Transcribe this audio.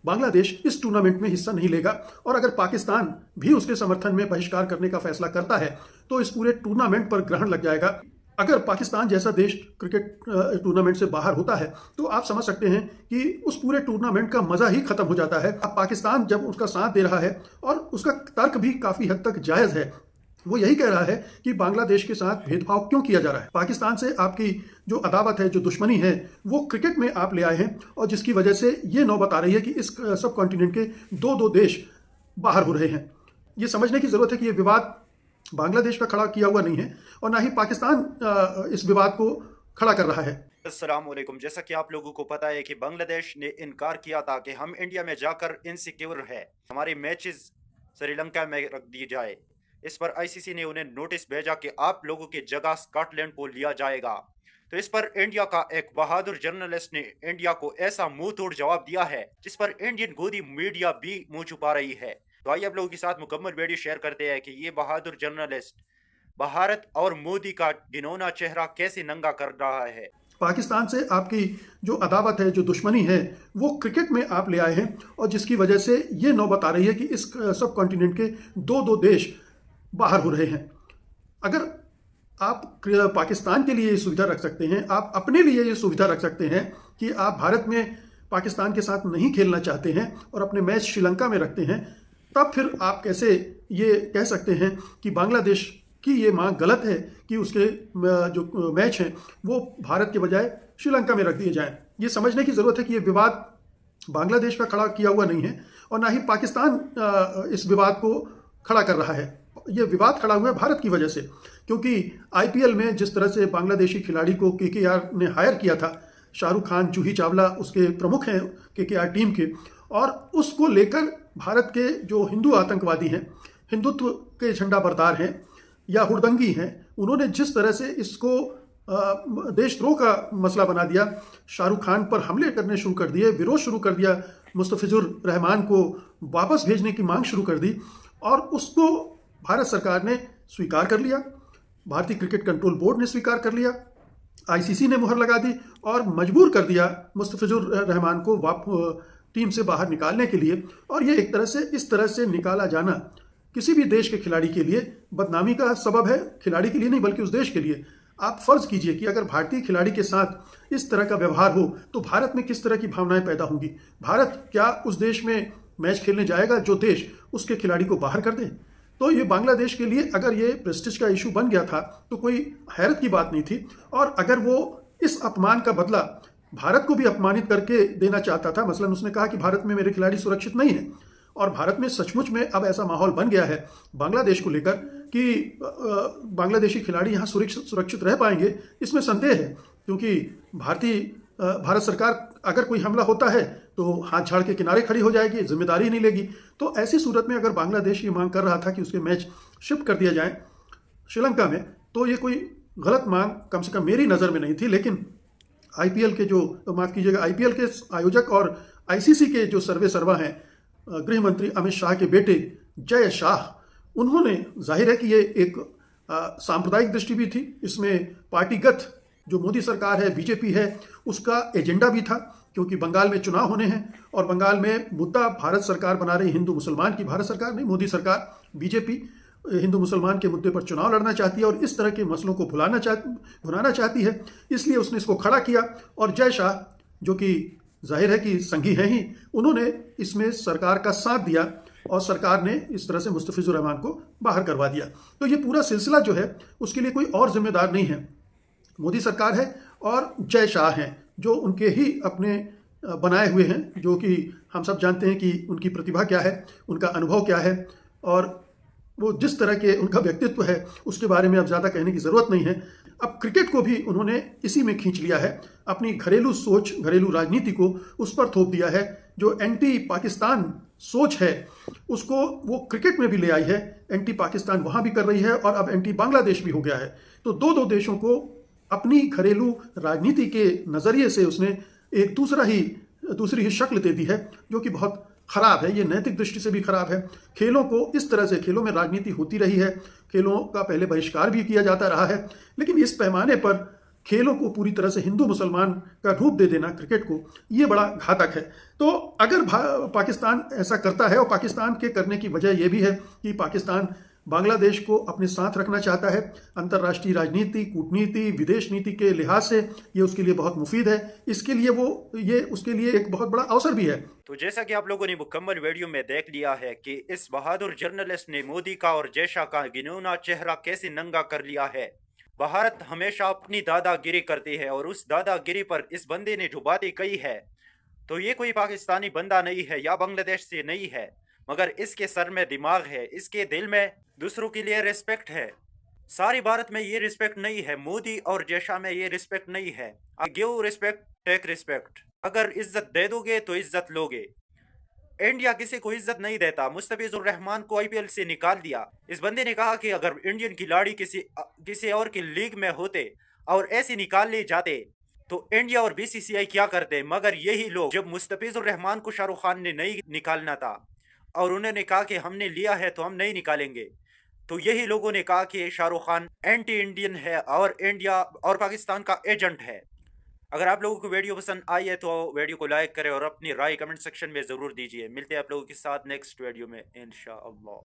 बांग्लादेश इस टूर्नामेंट में हिस्सा नहीं लेगा। और अगर पाकिस्तान भी उसके समर्थन में बहिष्कार करने का फैसला करता है तो इस पूरे टूर्नामेंट पर ग्रहण लग जाएगा। अगर पाकिस्तान जैसा देश क्रिकेट टूर्नामेंट से बाहर होता है तो आप समझ सकते हैं कि उस पूरे टूर्नामेंट का मजा ही खत्म हो जाता है। अब पाकिस्तान जब उसका साथ दे रहा है और उसका तर्क भी काफी हद तक जायज है, वो यही कह रहा है कि बांग्लादेश के साथ भेदभाव क्यों किया जा रहा है। पाकिस्तान से आपकी जो अदावत है, जो दुश्मनी है, वो क्रिकेट में आप ले आए हैं और जिसकी वजह से ये नौबत आ रही है कि इस सब कॉन्टिनेंट के दो देश बाहर हो रहे हैं। ये समझने की जरूरत है कि ये विवाद बांग्लादेश का खड़ा किया हुआ नहीं है और ना ही पाकिस्तान इस विवाद को खड़ा कर रहा है। अस्सलाम वालेकुम। जैसा कि आप लोगों को पता है कि बांग्लादेश ने इनकार किया था कि हम इंडिया में जाकर इनसिक्योर है, हमारे मैचेस श्रीलंका में रख दिए जाए। इस पर आईसीसी ने उन्हें नोटिस भेजा कि आप लोगों की जगह स्कॉटलैंड को लिया जाएगा। तो इस पर इंडिया का एक बहादुर जर्नलिस्ट ने इंडिया को ऐसा मुंह तोड़ जवाब दिया है जिस पर इंडियन गोदी मीडिया भी मुंह छुपा रही है। तो आइए आप लोगों के साथ मुकम्मल वीडियो शेयर करते हैं कि ये बहादुर जर्नलिस्ट भारत और मोदी का घिनौना चेहरा कैसे नंगा कर रहा है। पाकिस्तान से आपकी जो अदावत है, जो दुश्मनी है, वो क्रिकेट में आप ले आए हैं और जिसकी वजह से ये नौबत आ रही है कि इस सब कॉन्टिनेंट के दो देश बाहर हो रहे हैं। अगर आप पाकिस्तान के लिए ये सुविधा रख सकते हैं, आप अपने लिए ये सुविधा रख सकते हैं कि आप भारत में पाकिस्तान के साथ नहीं खेलना चाहते हैं और अपने मैच श्रीलंका में रखते हैं, तब फिर आप कैसे ये कह सकते हैं कि बांग्लादेश की ये मांग गलत है कि उसके जो मैच हैं वो भारत के बजाय श्रीलंका में रख दिए जाएं। ये समझने की ज़रूरत है कि ये विवाद बांग्लादेश का खड़ा किया हुआ नहीं है और ना ही पाकिस्तान इस विवाद को खड़ा कर रहा है। ये विवाद खड़ा हुआ है भारत की वजह से, क्योंकि आईपीएल में जिस तरह से बांग्लादेशी खिलाड़ी को केकेआर ने हायर किया था, शाहरुख खान, जूही चावला उसके प्रमुख हैं केकेआर टीम के, और उसको लेकर भारत के जो हिंदू आतंकवादी हैं, हिंदुत्व के झंडा बरदार हैं या हुड़दंगी हैं, उन्होंने जिस तरह से इसको देशद्रोह का मसला बना दिया, शाहरुख खान पर हमले करने शुरू कर दिए, विरोध शुरू कर दिया, मुस्तफिजुर रहमान को वापस भेजने की मांग शुरू कर दी और उसको भारत सरकार ने स्वीकार कर लिया, भारतीय क्रिकेट कंट्रोल बोर्ड ने स्वीकार कर लिया, आईसीसी ने मुहर लगा दी और मजबूर कर दिया मुस्तफिजुर रहमान को टीम से बाहर निकालने के लिए। और ये एक तरह से इस तरह से निकाला जाना किसी भी देश के खिलाड़ी के लिए बदनामी का सबब है, खिलाड़ी के लिए नहीं बल्कि उस देश के लिए। आप फर्ज कीजिए कि अगर भारतीय खिलाड़ी के साथ इस तरह का व्यवहार हो तो भारत में किस तरह की भावनाएं पैदा होंगी। भारत क्या उस देश में मैच खेलने जाएगा जो देश उसके खिलाड़ी को बाहर कर दे? तो ये बांग्लादेश के लिए अगर ये प्रेस्टिज का इशू बन गया था तो कोई हैरत की बात नहीं थी। और अगर वो इस अपमान का बदला भारत को भी अपमानित करके देना चाहता था, मसलन उसने कहा कि भारत में मेरे खिलाड़ी सुरक्षित नहीं है, और भारत में सचमुच में अब ऐसा माहौल बन गया है बांग्लादेश को लेकर कि बांग्लादेशी खिलाड़ी यहाँ सुरक्षित रह पाएंगे, इसमें संदेह है। क्योंकि भारत सरकार अगर कोई हमला होता है तो हाथ झाड़ के किनारे खड़ी हो जाएगी, जिम्मेदारी नहीं लेगी। तो ऐसी सूरत में अगर बांग्लादेश ये मांग कर रहा था कि उसके मैच शिफ्ट कर दिया जाए श्रीलंका में, तो ये कोई गलत मांग कम से कम मेरी नज़र में नहीं थी। लेकिन आईपीएल के जो माफ़ कीजिएगा आईपीएल के आयोजक और आईसीसी के जो सर्वा हैं, गृह मंत्री अमित शाह के बेटे जय शाह, उन्होंने जाहिर है कि ये एक सांप्रदायिक दृष्टि भी थी, इसमें पार्टीगत जो मोदी सरकार है, बीजेपी है, उसका एजेंडा भी था, क्योंकि बंगाल में चुनाव होने हैं और बंगाल में मुद्दा भारत सरकार बना रही हिंदू मुसलमान की, भारत सरकार नहीं मोदी सरकार, बीजेपी हिंदू मुसलमान के मुद्दे पर चुनाव लड़ना चाहती है और इस तरह के मसलों को भुनाना चाहती है, इसलिए उसने इसको खड़ा किया। और जय शाह जो कि जाहिर है कि संघी हैं ही, उन्होंने इसमें सरकार का साथ दिया और सरकार ने इस तरह से मुस्तफिजुर रहमान को बाहर करवा दिया। तो ये पूरा सिलसिला जो है उसके लिए कोई और जिम्मेदार नहीं है, मोदी सरकार है और जय शाह हैं जो उनके ही अपने बनाए हुए हैं, जो कि हम सब जानते हैं कि उनकी प्रतिभा क्या है, उनका अनुभव क्या है और वो जिस तरह के उनका व्यक्तित्व है उसके बारे में अब ज़्यादा कहने की ज़रूरत नहीं है। अब क्रिकेट को भी उन्होंने इसी में खींच लिया है, अपनी घरेलू सोच, घरेलू राजनीति को उस पर थोप दिया है। जो एंटी पाकिस्तान सोच है उसको वो क्रिकेट में भी ले आई है, एंटी पाकिस्तान वहाँ भी कर रही है और अब एंटी बांग्लादेश भी हो गया है। तो दो देशों को अपनी घरेलू राजनीति के नज़रिए से उसने एक दूसरी ही शक्ल दे दी है, जो कि बहुत खराब है। ये नैतिक दृष्टि से भी खराब है। खेलों को इस तरह से, खेलों में राजनीति होती रही है, खेलों का पहले बहिष्कार भी किया जाता रहा है, लेकिन इस पैमाने पर खेलों को पूरी तरह से हिंदू मुसलमान का रूप दे देना क्रिकेट को, ये बड़ा घातक है। तो अगर पाकिस्तान ऐसा करता है, और पाकिस्तान के करने की वजह यह भी है कि पाकिस्तान बांग्लादेश को अपने साथ रखना चाहता है, अंतर्राष्ट्रीय राजनीति, कूटनीति, विदेश नीति के लिहाज से ये उसके लिए बहुत मुफीद है। इसके लिए ये उसके लिए एक बहुत बड़ा अवसर भी है। तो जैसा कि आप लोगों ने मुकम्मल वीडियो में देख लिया है कि इस बहादुर जर्नलिस्ट ने मोदी का और जय शाह का घिनौना चेहरा कैसे नंगा कर लिया है। भारत हमेशा अपनी दादागिरी करती है और उस दादागिरी पर इस बंदे ने जो बातें कही है, तो ये कोई पाकिस्तानी बंदा नहीं है या बांग्लादेश से नहीं है, मगर इसके सर में दिमाग है, इसके दिल में दूसरों के लिए रिस्पेक्ट है। सारी भारत में ये रिस्पेक्ट नहीं है, मोदी और जय शाह में ये रिस्पेक्ट नहीं है। गिव रिस्पेक्ट टेक रिस्पेक्ट, अगर इज्जत दे दोगे तो इज्जत लोगे। इंडिया किसी को इज्जत नहीं देता। मुस्तफिजुर रहमान को आईपीएल से निकाल दिया। इस बंदे ने कहा कि अगर इंडियन खिलाड़ी किसी और की लीग में होते और ऐसे निकाल ले जाते तो इंडिया और बीसीसीआई क्या करते। मगर यही लोग, जब मुस्तफिजुर रहमान को शाहरुख खान ने नहीं निकालना था और उन्होंने कहा कि हमने लिया है तो हम नहीं निकालेंगे, तो यही लोगों ने कहा कि शाहरुख खान एंटी इंडियन है और इंडिया और पाकिस्तान का एजेंट है। अगर आप लोगों को वीडियो पसंद आई है तो वीडियो को लाइक करें और अपनी राय कमेंट सेक्शन में ज़रूर दीजिए। मिलते हैं आप लोगों के साथ नेक्स्ट वीडियो में इंशाअल्लाह।